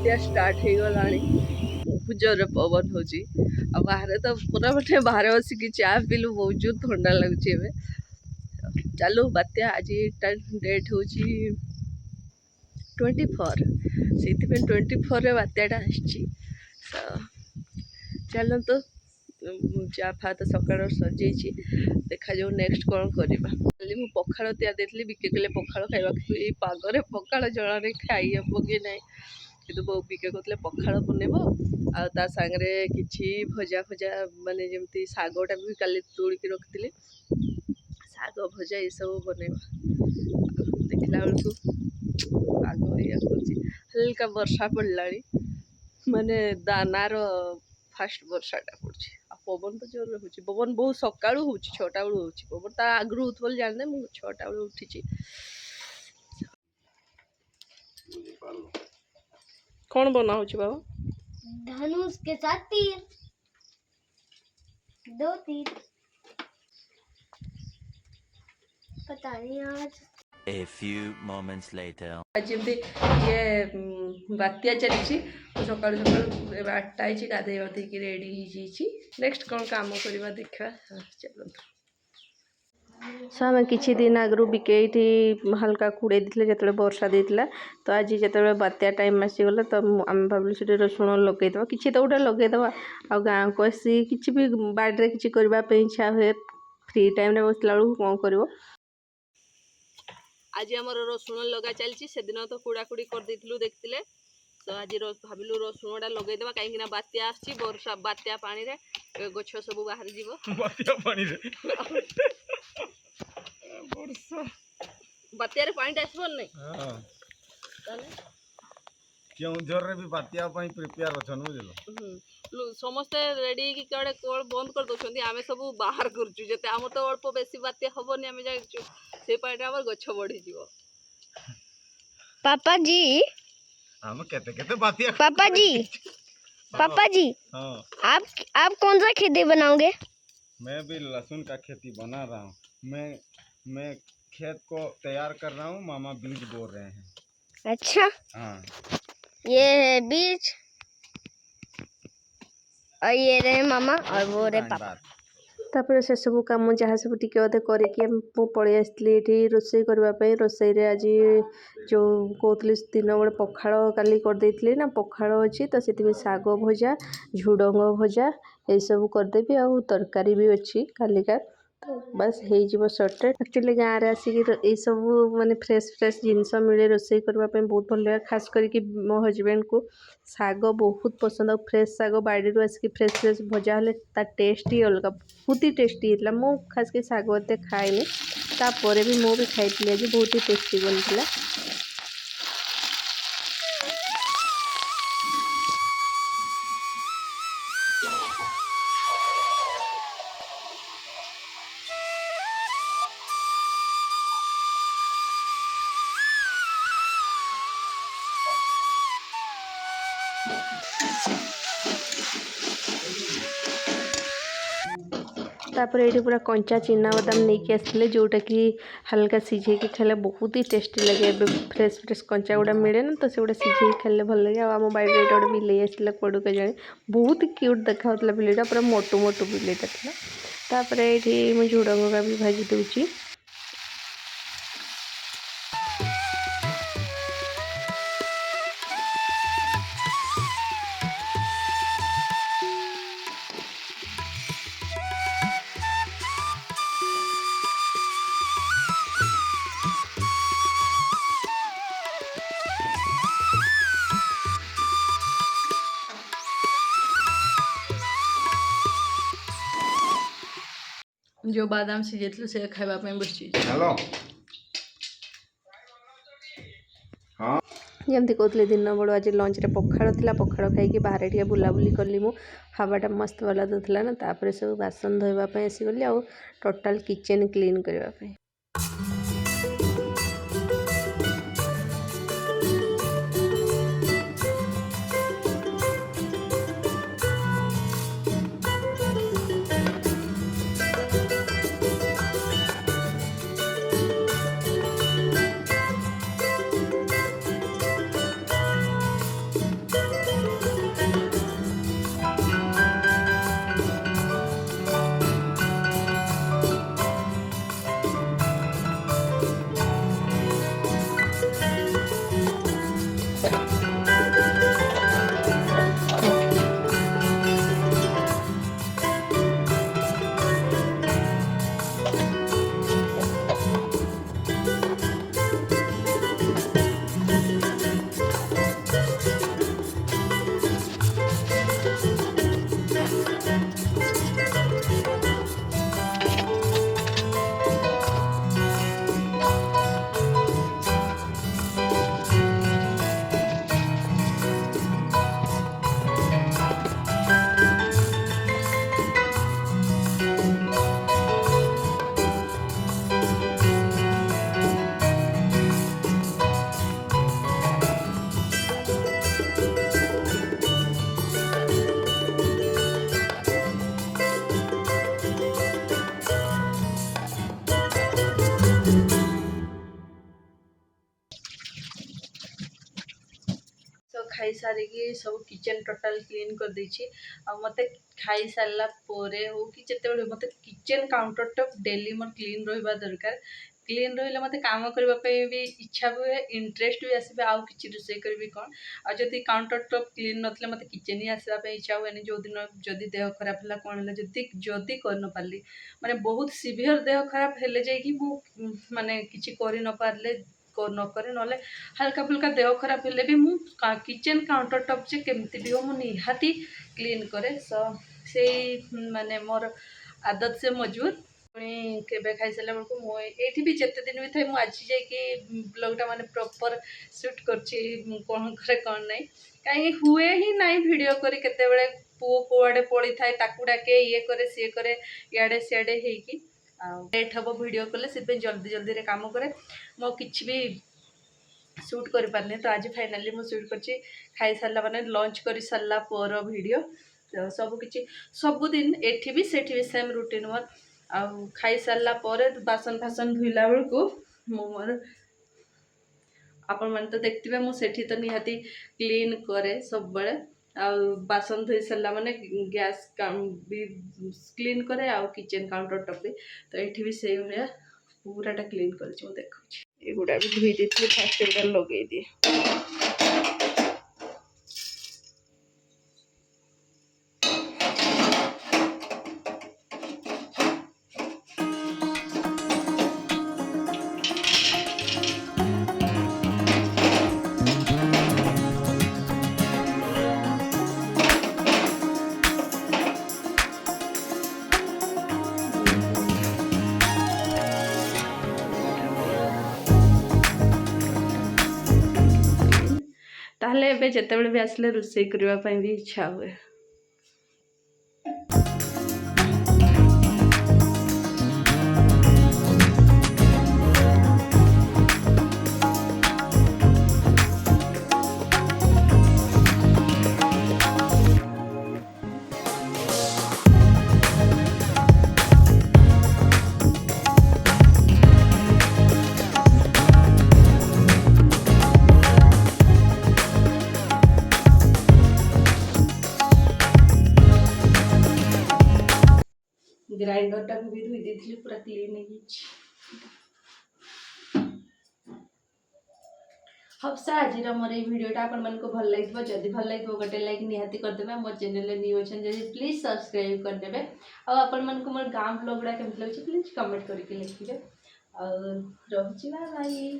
बात्या start हो गलानी बहुत जोर पवन हो बाहर तो पूरा मतलब बाहर बसिक चा पीलु बहुत जोर ठंडा लगुच चलो बात्या आज डेट हूँ 24 से 24 बात्याटा आसी चलते चा फा तो सकाल सजे देखा जाऊ नेक्स्ट कौन करवा मुझे पखाड़ तैयार देती बिके कले पखाड़ खावा पागरे पखाड़ जल खाई हम कि ना कि बो बिके कहते पखाड़ बनेब आ सांगे कि भजा भजा माने जमी शागटा भी काली तोड़िकी रखी शाग भजा ये सब बनेबा देखला बेलू पाग या हल्का वर्षा पड़ा माने दानार फास्ट वर्षाटा पड़ी पवन तो जोर हो पवन बहुत सका हो 6टा बेलू हो पवन ता आगु हो जाने मुझे 6टा बेलू उठी कौन बना हो बाबा धनुष के साथ तीर 2 तीर पता नहीं आज A few moments later. आज ये बात्या चली सका सका 8टा है गाधे बाधे रेडी नेक्स्ट कौन काम करवा देखा चलो आम किसी दिन आगु बिके हल्का कूड़े देते जो वर्षा देता तो आज जो बात्या टाइम आसीगला तो आम भाविलु से रसुण लगेद कि तो गोटे लगेद आ गाँव को आसी कि भी बाड़े किसी करने इच्छा हुए फ्री टाइम बसला बेलू कौन कर आज आम रसुण लगा चलती से दिन तो कुड़ाकुड़ी कर देखते तो आज भाविलु रसुणटा लगेदेवा कहीं बात्या आसी वर्षा बात्या पानी रे गछ सब बाहर जीव बात्या पानी रे बात्या रे पानी आसब नहीं केउझर रे भी बात्या पाई प्रिपेयर अछन बुझलो समस्ते रेडी कि कड़े कल बंद कर दउछंती आमे सब बाहर करछु जते आम तो अल्प बेसी बात्या हबनी आमे जाइछु से पानी हमर गछ बढ़ी जीव पापा जी हम केते बात्या पापा जी हाँ आप कौन सा खेती बनाओगे? मैं भी लहसुन का खेती बना रहा हूँ मैं खेत को तैयार कर रहा हूँ मामा बीज बो रहे हैं अच्छा हाँ ये है बीज और ये रहे मामा और वो रहे पापा तापर से सब कम जहाँ सब टिके अधे करके पलि आसती रोषे करने रोषे आज जो कहती दिन बड़े पखाड़ काली करदे ना पखाड़ अच्छी तो से शाग भजा झुडंग भजा ये सब करदेवी आ तरकारी भी अच्छी कालिका तो बस हो सर्टेड एक्चुअली गाँव में आसिक सब माने फ्रेश जिनस मिले रोषे करने बहुत भल लगे खास करके मो हजबैंड को शाग बहुत पसंद फ्रेश शाग बाड़ी आसिक फ्रेश भजा हेल्ले टेस्ट ही अलग बहुत ही टेस्टी होता मो खास कर शाग एत खाएनि तापर भी मो भी खाई आज बहुत ही टेस्टी बनता तापर ये पूरा कंचा चिना बादाम नहीं आसते जोटा कि हल्का सिझे खाले बहुत ही टेस्टी लगे फ्रेश कंचा गुड़ा मिले ना तो से गुड़ा सिझे खाले भल लगे आम बाड़ी गोटे बिले आसला कड़ू के जाने बहुत क्यूट देखा बिलेटा पूरा मोटू मोटू बिलेटा था तापर ये मुझे झुडंग का भी भाजी दूची जो बादाम सीझे से खावाई बस हेलो हाँ जमती कहते दिन बड़ आज लंच रे पखाड़ था पखाड़ खाई बाहर टे बुलाबुली कली मु हवाटा मस्त वाला दूसरा ना तापर सब बासन धोवाई आसीगली आ टोटाल किचेन क्लीन करने खाई सारिकी सब किचन टोटाल क्लीन कर देछि आ मते खाई सारला पोरे हो कि जेतेबेले मते किचन काउंटर टॉप डेली मोर क्लीन रहिबा दरकार क्लीन रहिले मते काम करबा पे भी इच्छा हुए इंटरेस्ट भी आसीबे आउ किछि रोषेई करबी कोन आ जदि काउंटर टॉप क्लीन नथले मते किचन ही आसीबा पे इच्छा हुएनी जो दिन जदि देह खराब होला कोन होला जदि कर न पारली माने बहुत सीवियर देह खराब हेले जाय कि मु माने किछि करि न पारले को न करे नले हल्का फुल्का देह खराब हेले भी मु किचन काउंटर टॉप जे केमती भी हो मु निहाती क्लीन करे सो से माने मोर आदत से मजबूत पुणी केबे खाई सारा बेलू मुझे भी जिते दिन भी थाए मुझे जाकि ब्लॉगटा माने प्रॉपर शूट करछि कौन करे कौन नहीं कहीं हुए ही नहीं वीडियो करी केतेबेले पुओ कुआड़े पड़ी थाए ताकू डाके ये करे सी करे इे सियाड़े होगी लेट हम वीडियो कले से जल्दी जल्दी रे काम करे मो किछि भी शूट कर पारनी तो आज फाइनाली मु शूट करछि खाई सारा माने लंच कर सारा पर वीडियो तो सबकि सबुदिन एठी भी सेठी भी सेम रूटीन मोर आउ खाई सारा पर बासन फासन धुला बेलू मोर आपण मैंने तो देखते मुझे तो निहाती क्लीन करे सब बड़े आउ बासन धोई सारा माने गैस भी क्लीन करे आउ किचन काउंटर टॉप भी तो ये भी से भाया पूराटा क्लीन कर देखा एगुड़ा भी धोई देती फास्ट एगुड़ा लगे दिए ताहले एबे जेतेबेले भी आसले रोषेई करबा पई भी इच्छा हुए ग्राइंडर टाक भी धोई देती पूरा क्लीन हम से आज मोर ये वीडियोटा आपण मन को भल लगे जदि भल लगे गोटे लाइक निहाती करदेवे मोर चैनल न्यू अच्छे जदि प्लीज सब्सक्राइब करदेवे आपण मन को मोर गाँव ब्लॉगटा केमती लगे प्लीज कमेंट करके लिखिए और रहुची बाय बाय।